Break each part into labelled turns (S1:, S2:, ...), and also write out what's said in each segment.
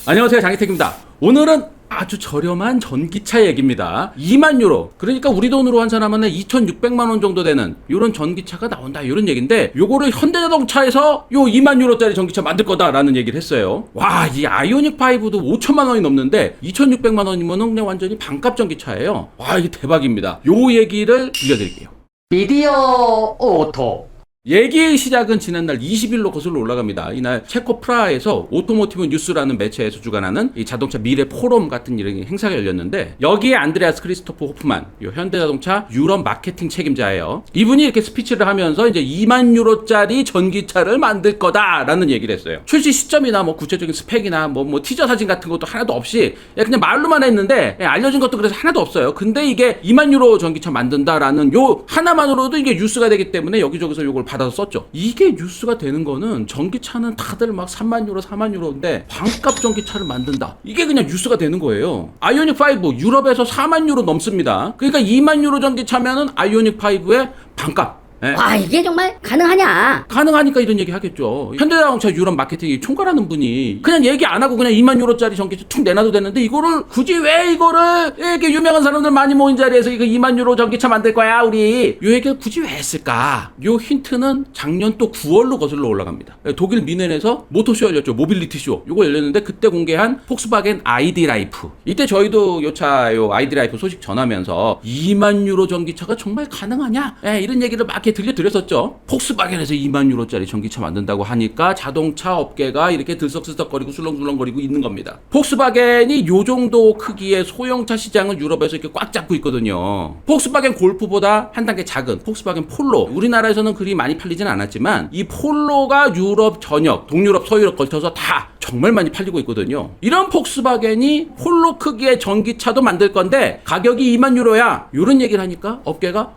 S1: 안녕하세요, 장희택입니다. 오늘은 아주 저렴한 전기차 얘기입니다. 2만 유로, 그러니까 우리 돈으로 환산하면 2,600만 원 정도 되는 이런 전기차가 나온다, 이런 얘기인데, 요거를 현대자동차에서 요 2만 유로짜리 전기차 만들 거다라는 얘기를 했어요. 와, 이 아이오닉 5도 5천만 원이 넘는데 2,600만 원이면 그냥 완전히 반값 전기차예요. 와, 이게 대박입니다. 요 얘기를 들려드릴게요.
S2: 미디어 오토.
S1: 얘기의 시작은 지난날 20일로 거슬러 올라갑니다. 이날 체코 프라하에서 오토모티브 뉴스라는 매체에서 주관하는 이 자동차 미래 포럼 같은 이런 행사가 열렸는데, 여기에 안드레아스 크리스토프 호프만, 요 현대자동차 유럽 마케팅 책임자예요. 이분이 이렇게 스피치를 하면서 이제 2만 유로짜리 전기차를 만들 거다라는 얘기를 했어요. 출시 시점이나 뭐 구체적인 스펙이나 뭐 티저 사진 같은 것도 하나도 없이 그냥 말로만 했는데, 알려진 것도 그래서 하나도 없어요. 근데 이게 2만 유로 전기차 만든다라는 요 하나만으로도 이게 뉴스가 되기 때문에 여기저기서 요걸 받아서 썼죠. 이게 뉴스가 되는 거는, 전기차는 다들 막 3만 유로 4만 유로인데 반값 전기차를 만든다, 이게 그냥 뉴스가 되는 거예요. 아이오닉 5 유럽에서 4만 유로 넘습니다. 그러니까 2만 유로 전기차면은 아이오닉 5의 반값.
S2: 와, 이게 정말 가능하냐?
S1: 가능하니까 이런 얘기 하겠죠. 현대자동차 유럽 마케팅 총괄하는 분이 그냥 얘기 안 하고 그냥 2만 유로짜리 전기차 툭 내놔도 되는데, 이거를 굳이 왜 이거를 이렇게 유명한 사람들 많이 모인 자리에서 이거 2만 유로 전기차 만들 거야 우리, 요 얘기를 굳이 왜 했을까? 요 힌트는 작년 또 9월로 거슬러 올라갑니다. 독일 미넨에서 모터쇼 열렸죠. 모빌리티 쇼. 요거 열렸는데, 그때 공개한 폭스바겐 ID 라이프. 이때 저희도 요 ID 라이프 소식 전하면서 2만 유로 전기차가 정말 가능하냐? 이런 얘기를 막 들려드렸었죠. 폭스바겐에서 2만 유로짜리 전기차 만든다고 하니까 자동차 업계가 이렇게 들썩들썩거리고 술렁술렁거리고 있는 겁니다. 폭스바겐이 요 정도 크기의 소형차 시장을 유럽에서 이렇게 꽉 잡고 있거든요. 폭스바겐 골프보다 한 단계 작은 폭스바겐 폴로, 우리나라에서는 그리 많이 팔리진 않았지만 이 폴로가 유럽 전역, 동유럽, 서유럽 걸쳐서 다 정말 많이 팔리고 있거든요. 이런 폭스바겐이 폴로 크기의 전기차도 만들 건데 가격이 2만 유로야, 이런 얘기를 하니까 업계가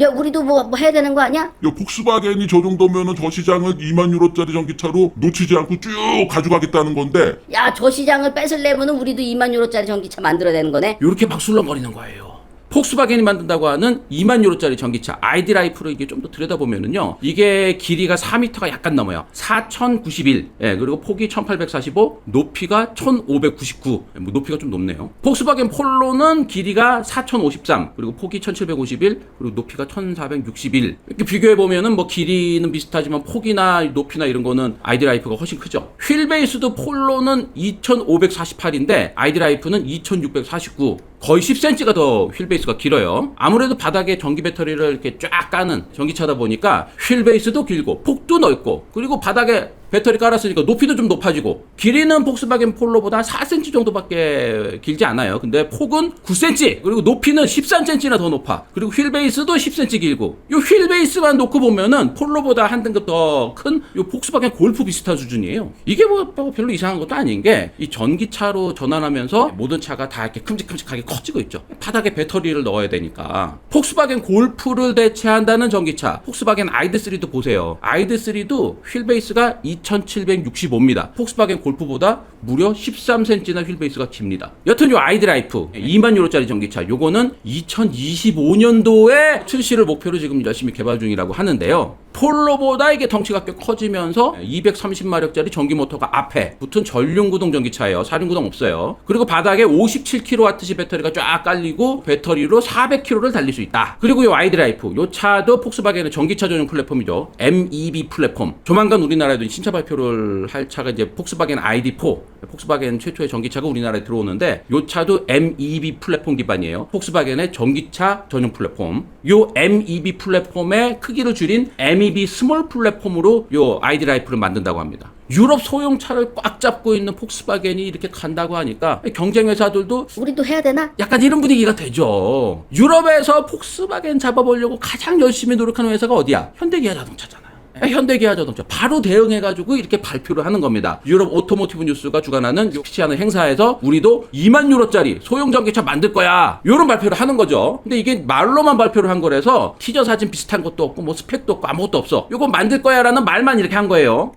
S2: 야, 우리도 뭐 해야 되는 거 아니야?
S3: 야, 폭스바겐이 저 정도면은 저 시장을 2만 유로짜리 전기차로 놓치지 않고 쭉 가져가겠다는 건데.
S2: 야, 저 시장을 뺏으려면은 우리도 2만 유로짜리 전기차 만들어야 되는 거네.
S1: 이렇게 막 술렁거리는 거예요. 폭스바겐이 만든다고 하는 2만 유로짜리 전기차 ID 라이프를 이게 좀 더 들여다보면은요, 이게 길이가 4m가 약간 넘어요. 4091. 그리고 폭이 1845, 높이가 1599. 뭐 높이가 좀 높네요. 폭스바겐 폴로는 길이가 4053, 그리고 폭이 1751, 그리고 높이가 1461. 이렇게 비교해 보면은 뭐 길이는 비슷하지만 폭이나 높이나 이런 거는 ID 라이프가 훨씬 크죠. 휠 베이스도 폴로는 2548인데 ID 라이프는 2649. 거의 10cm가 더 휠 베이스가 길어요. 아무래도 바닥에 전기 배터리를 이렇게 쫙 까는 전기차다 보니까 휠 베이스도 길고 폭도 넓고, 그리고 바닥에 배터리 깔았으니까 높이도 좀 높아지고, 길이는 폭스바겐 폴로보다 4cm 정도밖에 길지 않아요. 근데 폭은 9cm, 그리고 높이는 13cm나 더 높아. 그리고 휠 베이스도 10cm 길고, 요 휠 베이스만 놓고 보면은 폴로보다 한 등급 더 큰 요 폭스바겐 골프 비슷한 수준이에요. 이게 뭐 별로 이상한 것도 아닌 게, 이 전기차로 전환하면서 모든 차가 다 이렇게 큼직큼직하게 커지고 있죠. 바닥에 배터리를 넣어야 되니까. 폭스바겐 골프를 대체한다는 전기차 폭스바겐 ID3도 보세요. ID3도 휠 베이스가 2765입니다. 폭스바겐 골프보다 무려 13cm나 휠 베이스가 깁니다. 여튼 요 ID 라이프 2만 유로짜리 전기차, 요거는 2025년도에 출시를 목표로 지금 열심히 개발 중이라고 하는데요. 폴로보다 이게 덩치가 꽤 커지면서 230마력짜리 전기 모터가 앞에 붙은 전륜구동 전기차예요. 사륜구동 없어요. 그리고 바닥에 57kWh 배터리가 쫙 깔리고 배터리로 400km를 달릴 수 있다. 그리고 요 ID 라이프, 요 차도 폭스바겐의 전기차 전용 플랫폼이죠. MEB 플랫폼. 조만간 우리나라에도 신차 발표를 할 차가 이제 폭스바겐 ID4, 폭스바겐 최초의 전기차가 우리나라에 들어오는데, 요 차도 MEB 플랫폼 기반이에요. 폭스바겐의 전기차 전용 플랫폼. 요 MEB 플랫폼의 크기를 줄인 MEB 스몰 플랫폼으로 요 ID 라이프를 만든다고 합니다. 유럽 소형차를 꽉 잡고 있는 폭스바겐이 이렇게 간다고 하니까 경쟁 회사들도
S2: 우리도 해야 되나?
S1: 약간 이런 분위기가 되죠. 유럽에서 폭스바겐 잡아보려고 가장 열심히 노력하는 회사가 어디야? 현대기아 자동차잖아요. 현대기아 자동차 바로 대응해가지고 이렇게 발표를 하는 겁니다. 유럽 오토모티브 뉴스가 주관하는 피치하는 행사에서 우리도 2만 유로짜리 소형 전기차 만들 거야, 이런 발표를 하는 거죠. 근데 이게 말로만 발표를 한 거라서 티저 사진 비슷한 것도 없고 뭐 스펙도 없고 아무것도 없어. 이거 만들 거야 라는 말만 이렇게 한 거예요.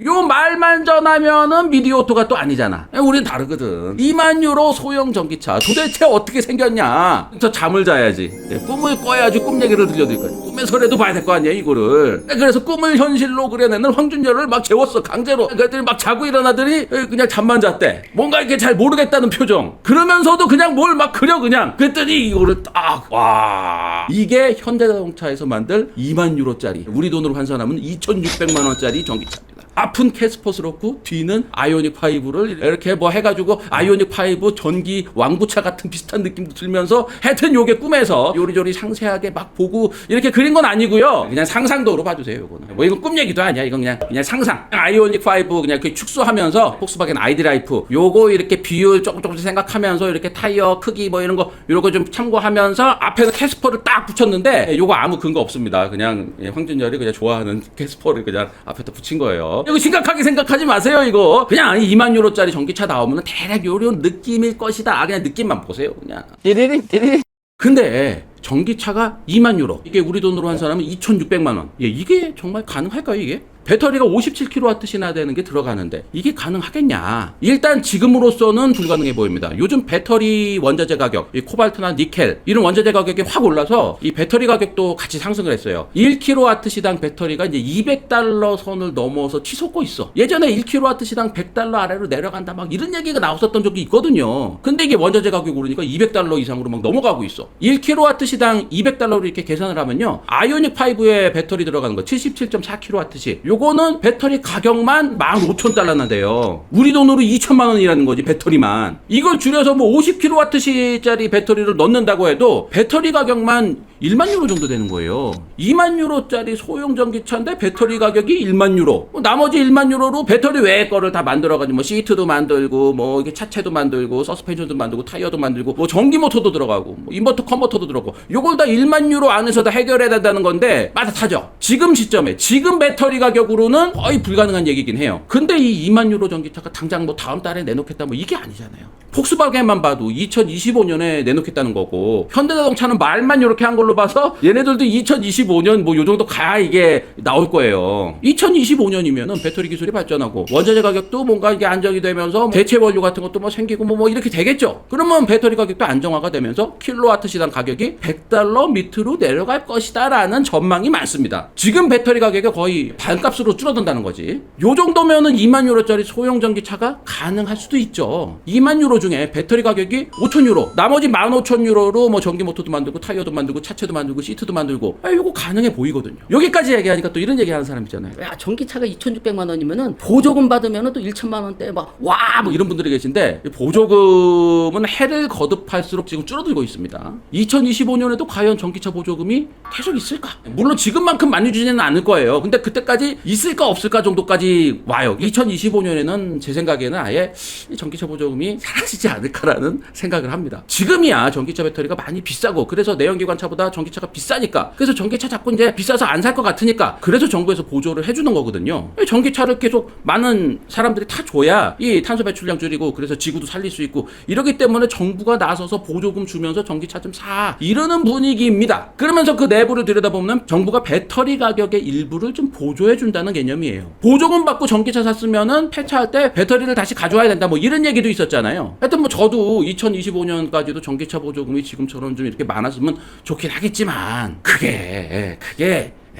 S1: 요 말만 전하면은 미디오토가 또 아니잖아. 우린 다르거든. 2만 유로 소형 전기차 도대체 어떻게 생겼냐? 저 잠을 자야지. 꿈을 꿔야지 꿈 얘기를 들려드릴 거야. 꿈에서라도 봐야 될 거 아니야 이거를. 그래서 꿈을 현실로 그려내는 황준열을 막 재웠어 강제로. 그랬더니 막 자고 일어나더니 그냥 잠만 잤대. 뭔가 이렇게 잘 모르겠다는 표정. 그러면서도 그냥 뭘 막 그려 그냥. 그랬더니 이거를 딱 와. 이게 현대자동차에서 만들 2만 유로짜리 우리 돈으로 환산하면 2,600만 원짜리 전기차입니다. 앞은 캐스퍼스럽고 뒤는 아이오닉 5를 이렇게 뭐 해가지고 아이오닉 5 전기 왕부차 같은 비슷한 느낌도 들면서 하여튼 요게 꿈에서 요리조리 상세하게 막 보고 이렇게 그린 건 아니고요. 그냥 상상도로 봐주세요. 요거는 뭐 이건 꿈 얘기도 아니야. 이건 그냥 상상. 아이오닉 5 그냥 그 축소하면서 폭스바겐 아이디라이프 요거 이렇게 비율 조금씩 생각하면서 이렇게 타이어 크기 뭐 이런 거 좀 참고하면서 앞에서 캐스퍼를 딱 붙였는데 요거 아무 근거 없습니다. 그냥 황준열이 그냥 좋아하는 캐스퍼를 그냥 앞에다 붙인 거예요. 이거 심각하게 생각하지 마세요. 이거 그냥 2만 유로짜리 전기차 나오면 대략 요런 느낌일 것이다. 그냥 느낌만 보세요. 그냥 띠리링. 근데 전기차가 2만 유로 이게 우리 돈으로 환산하면 2,600만 원. 이게 정말 가능할까요 이게? 배터리가 57kWh나 되는 게 들어가는데 이게 가능하겠냐? 일단 지금으로서는 불가능해 보입니다. 요즘 배터리 원자재 가격, 이 코발트나 니켈 이런 원자재 가격이 확 올라서 이 배터리 가격도 같이 상승을 했어요. 1kWh당 배터리가 이제 $200 선을 넘어서 치솟고 있어. 예전에 1kWh당 $100 아래로 내려간다 막 이런 얘기가 나왔었던 적이 있거든요. 근데 이게 원자재 가격이 오르니까 $200 이상으로 막 넘어가고 있어. 1kWh당 $200로 이렇게 계산을 하면요. 아이오닉 5에 배터리 들어가는 거 77.4kWh. 요거는 배터리 가격만 15,000달러나 돼요. 우리 돈으로 2천만 원이라는 거지 배터리만. 이걸 줄여서 뭐 50kWh짜리 배터리를 넣는다고 해도 배터리 가격만 1만 유로 정도 되는 거예요. 2만 유로짜리 소형 전기차인데 배터리 가격이 1만 유로. 나머지 1만 유로로 배터리 외의 거를 다 만들어가지고 뭐 시트도 만들고 뭐 이게 차체도 만들고 서스펜션도 만들고 타이어도 만들고 뭐 전기 모터도 들어가고 뭐 인버터 컨버터도 들어가고 요걸 다 1만 유로 안에서 다 해결해야 된다는 건데 빠듯하죠. 지금 시점에 지금 배터리 가격으로는 거의 불가능한 얘기긴 해요. 근데 이 2만 유로 전기차가 당장 뭐 다음 달에 내놓겠다 뭐 이게 아니잖아요. 폭스바겐만 봐도 2025년에 내놓겠다는 거고 현대자동차는 말만 이렇게 한 걸로 봐서 얘네들도 2025년 뭐 요 정도 가야 이게 나올 거예요. 2025년이면은 배터리 기술이 발전하고 원자재 가격도 뭔가 이게 안정이 되면서 대체 원료 같은 것도 뭐 생기고 뭐 이렇게 되겠죠. 그러면 배터리 가격도 안정화가 되면서 킬로와트 시당 가격이 $100 밑으로 내려갈 것이다라는 전망이 많습니다. 지금 배터리 가격이 거의 반값으로 줄어든다는 거지. 요 정도면은 2만 유로짜리 소형 전기차가 가능할 수도 있죠. 2만 유로 중에 배터리 가격이 5천 유로, 나머지 15,000유로로 뭐 전기 모터도 만들고 타이어도 만들고 차체도 만들고 시트도 만들고 요거 가능해 보이거든요. 여기까지 얘기하니까 또 이런 얘기 하는 사람 있잖아요.
S2: 야, 전기차가 2,600만 원이면은 보조금 받으면은 또 1천만 원대 막
S1: 와 뭐 이런 분들이 계신데 보조금은 해를 거듭할수록 지금 줄어들고 있습니다. 2025년에도 과연 전기차 보조금이 계속 있을까? 물론 지금만큼 많이 주지는 않을 거예요. 근데 그때까지 있을까 없을까 정도까지 와요. 2025년에는 제 생각에는 아예 전기차 보조금이 사라지지 않을까라는 생각을 합니다. 지금이야 전기차 배터리가 많이 비싸고 그래서 내연기관차보다 전기차가 비싸니까 그래서 전기차 자꾸 이제 비싸서 안 살 것 같으니까 그래서 정부에서 보조를 해주는 거거든요. 전기차를 계속 많은 사람들이 타줘야 이 탄소 배출량 줄이고 그래서 지구도 살릴 수 있고 이러기 때문에 정부가 나서서 보조금 주면서 전기차 좀 사 이러는 분위기입니다. 그러면서 그 내부를 들여다보면 정부가 배터리 가격의 일부를 좀 보조해준다는 개념이에요. 보조금 받고 전기차 샀으면은 폐차할 때 배터리를 다시 가져와야 된다 뭐 이런 얘기도 있었잖아요. 하여튼 뭐 저도 2025년까지도 전기차 보조금이 지금처럼 좀 이렇게 많았으면 좋긴 하겠지만 그게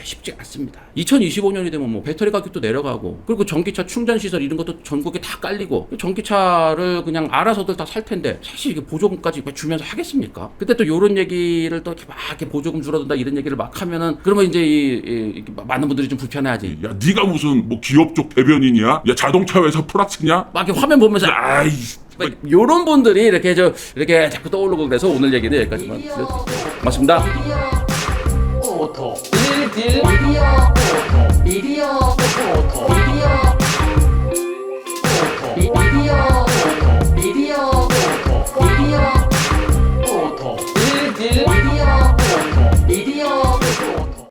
S1: 쉽지 않습니다. 2025년이 되면 뭐 배터리 가격도 내려가고 그리고 전기차 충전 시설 이런 것도 전국에 다 깔리고 전기차를 그냥 알아서들 다 살 텐데 사실 이게 보조금까지 주면서 하겠습니까? 그때 또 이런 얘기를 또 이렇게 막 이렇게 보조금 줄어든다 이런 얘기를 막 하면은 그러면 이제 많은 분들이 좀 불편해하지.
S3: 야, 네가 무슨 뭐 기업 쪽 대변인이야? 야, 자동차 회사 플라츠냐?
S1: 막 이렇게 화면 보면서
S3: 아이,
S1: 요런 분들이 이렇게 이렇게 자꾸 떠오르고 그래서 오늘 얘기는 여기까지만 고맙습니다.
S4: 오토. 미디어 오토. 미디어